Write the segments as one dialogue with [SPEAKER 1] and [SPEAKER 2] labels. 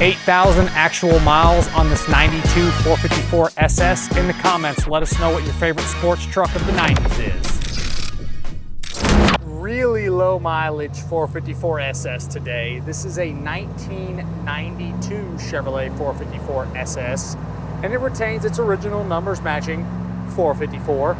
[SPEAKER 1] 8,000 actual miles on this 92 454 SS. In the comments, let us know what your favorite sports truck of the 90s is. Really low mileage 454 SS today. This is a 1992 Chevrolet 454 SS, and it retains its original numbers matching 454.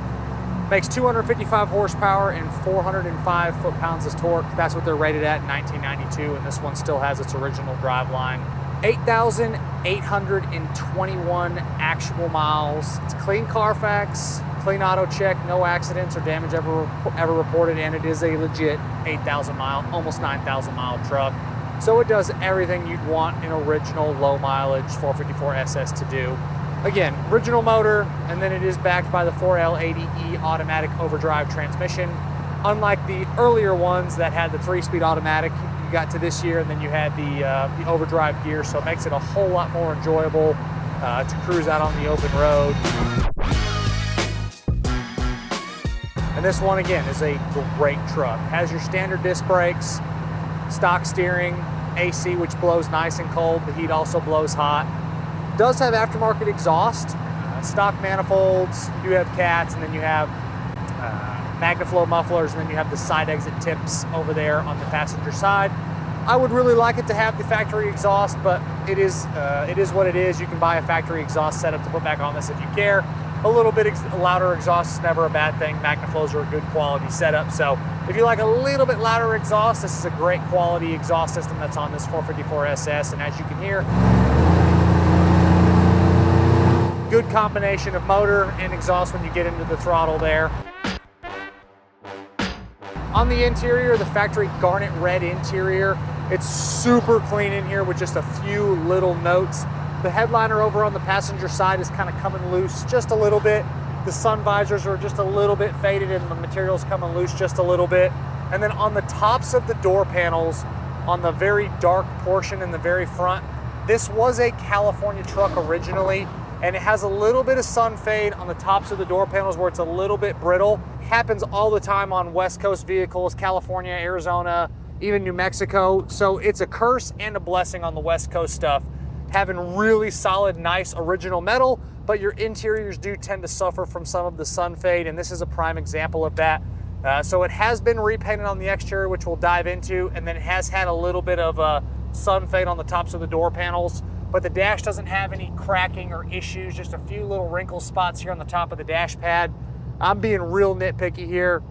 [SPEAKER 1] Makes 255 horsepower and 405 foot-pounds of torque. That's what they're rated at in 1992, and this one still has its original driveline. 8,821 actual miles. It's clean Carfax, clean Autocheck, no accidents or damage ever reported, and it is a legit 8,000 mile, almost 9,000 mile truck. So it does everything you'd want an original low mileage 454 SS to do. Again, original motor, and then it is backed by the 4L80E automatic overdrive transmission. Unlike the earlier ones that had the 3-speed automatic, you got to this year and then you had the overdrive gear, so it makes it a whole lot more enjoyable to cruise out on the open road. And this one, again, is a great truck. Has your standard disc brakes, stock steering, AC, which blows nice and cold. The heat also blows hot. Does have aftermarket exhaust, stock manifolds. You have Cats, and then you have Magnaflow mufflers, and then you have the side exit tips over there on the passenger side. I would really like it to have the factory exhaust, but it is what it is. You can buy a factory exhaust setup to put back on this if you care. A little bit louder exhaust is never a bad thing. Magnaflows are a good quality setup, so if you like a little bit louder exhaust, this is a great quality exhaust system that's on this 454 SS, and as you can hear, good combination of motor and exhaust when you get into the throttle there. On the interior, the factory garnet red interior. It's super clean in here with just a few little notes. The headliner over on the passenger side is kind of coming loose just a little bit. The sun visors are just a little bit faded and the material's coming loose just a little bit. And then on the tops of the door panels, on the very dark portion in the very front, this was a California truck originally, and it has a little bit of sun fade on the tops of the door panels where it's a little bit brittle. It happens all the time on West Coast vehicles, California, Arizona, even New Mexico. So it's a curse and a blessing on the West Coast stuff, having really solid, nice original metal, but your interiors do tend to suffer from some of the sun fade, and this is a prime example of that. So it has been repainted on the exterior, which we'll dive into, and then it has had a little bit of sun fade on the tops of the door panels. But the dash doesn't have any cracking or issues, just a few little wrinkle spots here on the top of the dash pad. I'm being real nitpicky here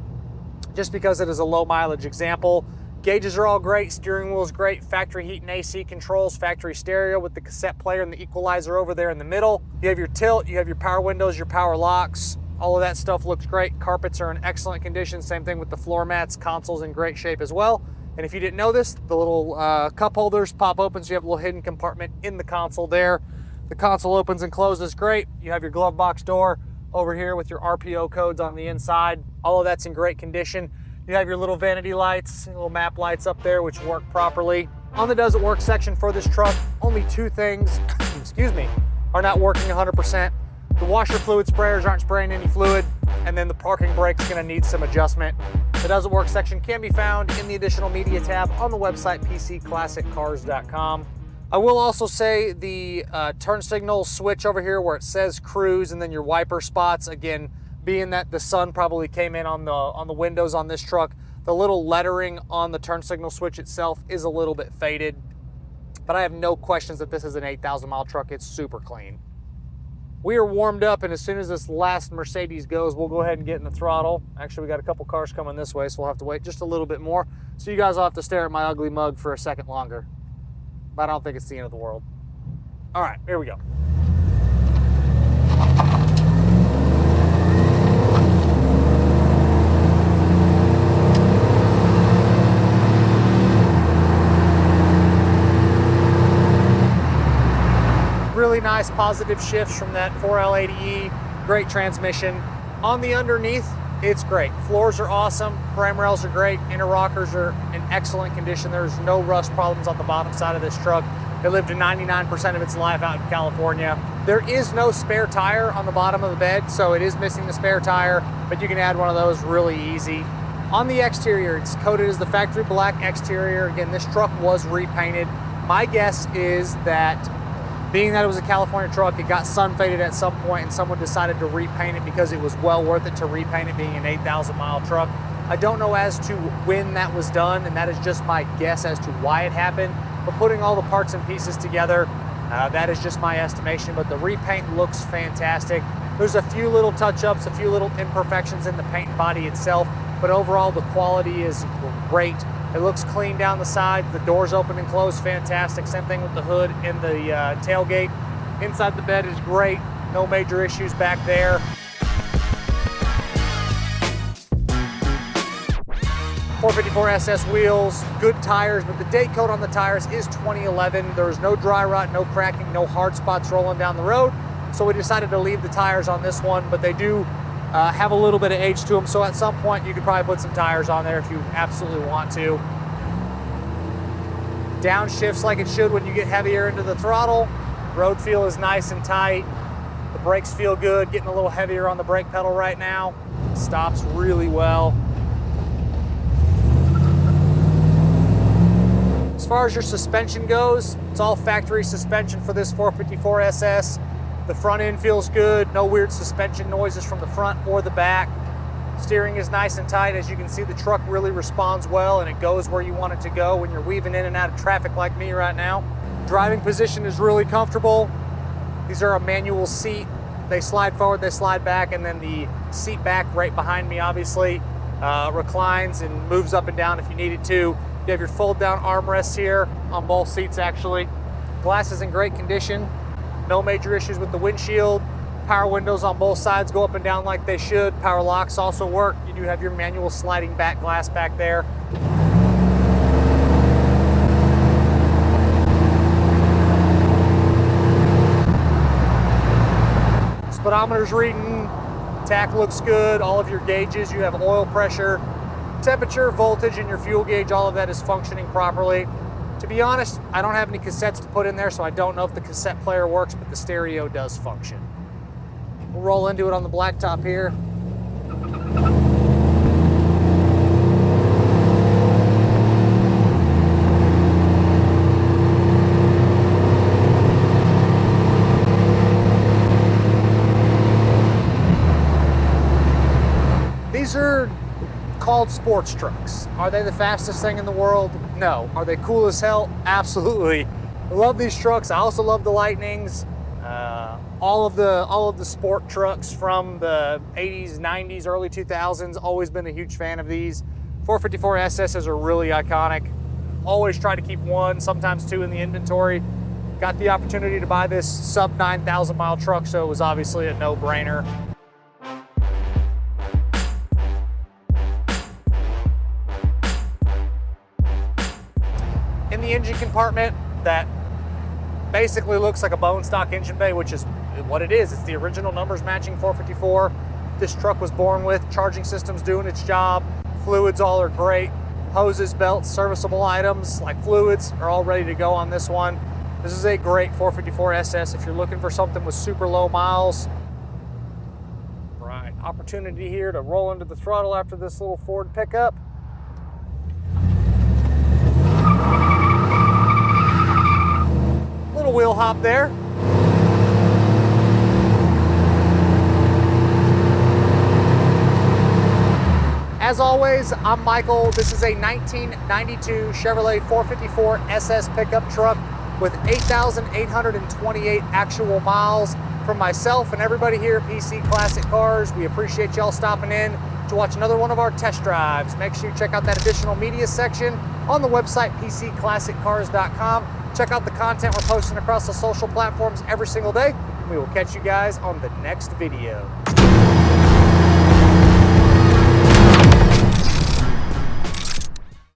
[SPEAKER 1] just because it is a low mileage example. Gauges are all great, steering wheel is great, factory heat and AC controls, factory stereo with the cassette player and the equalizer over there in the middle. You have your tilt, you have your power windows, your power locks. All of that stuff looks great. Carpets are in excellent condition. Same thing with the floor mats. Console's in great shape as well. And if you didn't know this, the little cup holders pop open, so you have a little hidden compartment in the console there. The console opens and closes great. You have your glove box door over here with your RPO codes on the inside. All of that's in great condition. You have your little vanity lights, little map lights up there, which work properly. On the Does It Work section for this truck, only two things, excuse me, are not working 100%. The washer fluid sprayers aren't spraying any fluid, and then the parking brake's gonna need some adjustment. The Does It Work section can be found in the additional media tab on the website pcclassiccars.com. I will also say the turn signal switch over here where it says cruise and then your wiper spots, again, being that the sun probably came in on the windows on this truck, the little lettering on the turn signal switch itself is a little bit faded, but I have no questions that this is an 8,000 mile truck. It's super clean. We are warmed up, and as soon as this last Mercedes goes, we'll go ahead and get in the throttle. Actually, we got a couple cars coming this way, so we'll have to wait just a little bit more. So you guys will have to stare at my ugly mug for a second longer. But I don't think it's the end of the world. All right, here we go. Really nice positive shifts from that 4L80E, great transmission. On the underneath, it's great. Floors are awesome, frame rails are great, inner rockers are in excellent condition. There's no rust problems on the bottom side of this truck. It lived 99% of its life out in California. There is no spare tire on the bottom of the bed, so it is missing the spare tire, but you can add one of those really easy. On the exterior, it's coated as the factory black exterior. Again, this truck was repainted. My guess is that being that it was a California truck, it got sun faded at some point and someone decided to repaint it because it was well worth it to repaint it being an 8,000 mile truck. I don't know as to when that was done, and that is just my guess as to why it happened. But putting all the parts and pieces together, that is just my estimation, but the repaint looks fantastic. There's a few little touch-ups, a few little imperfections in the paint body itself, but overall the quality is great. It looks clean down the sides. The doors open and close, fantastic. Same thing with the hood and the tailgate. Inside the bed is great. No major issues back there. 454 SS wheels, good tires, but the date code on the tires is 2011. There's no dry rot, no cracking, no hard spots rolling down the road. So we decided to leave the tires on this one, but they do have a little bit of age to them. So at some point you could probably put some tires on there if you absolutely want to. Downshifts like it should when you get heavier into the throttle. Road feel is nice and tight. The brakes feel good, getting a little heavier on the brake pedal right now. Stops really well. As far as your suspension goes, it's all factory suspension for this 454 SS. The front end feels good, no weird suspension noises from the front or the back. Steering is nice and tight. As you can see, the truck really responds well and it goes where you want it to go when you're weaving in and out of traffic like me right now. Driving position is really comfortable. These are a manual seat. They slide forward, they slide back, and then the seat back right behind me obviously reclines and moves up and down if you need it to. You have your fold down armrests here on both seats actually. Glass is in great condition. No major issues with the windshield. Power windows on both sides go up and down like they should. Power locks also work. You do have your manual sliding back glass back there. Speedometer's reading, tach looks good, all of your gauges, you have oil pressure, temperature, voltage, and your fuel gauge, all of that is functioning properly. To be honest, I don't have any cassettes to put in there, so I don't know if the cassette player works, but the stereo does function. We'll roll into it on the blacktop here. These are called sports trucks. Are they the fastest thing in the world? No. Are they cool as hell? Absolutely. I love these trucks. I also love the Lightnings. All of the sport trucks from the 80s, 90s, early 2000s. Always been a huge fan of these. 454 SSs are really iconic. Always try to keep one, sometimes two in the inventory. Got the opportunity to buy this sub 9,000 mile truck, so it was obviously a no-brainer. In the engine compartment, that basically looks like a bone stock engine bay, which is what it is. It's the original numbers matching 454 this truck was born with. Charging system's doing its job. Fluids all are great. Hoses, belts, serviceable items like fluids are all ready to go on this one. This is a great 454 SS if you're looking for something with super low miles. Right, opportunity here to roll into the throttle after this little Ford pickup. Little wheel hop there. As always, I'm Michael. This is a 1992 Chevrolet 454 SS pickup truck with 8,828 actual miles. From myself and everybody here at PC Classic Cars, we appreciate y'all stopping in to watch another one of our test drives. Make sure you check out that additional media section on the website pcclassiccars.com. Check out the content we're posting across the social platforms every single day. We will catch you guys on the next video.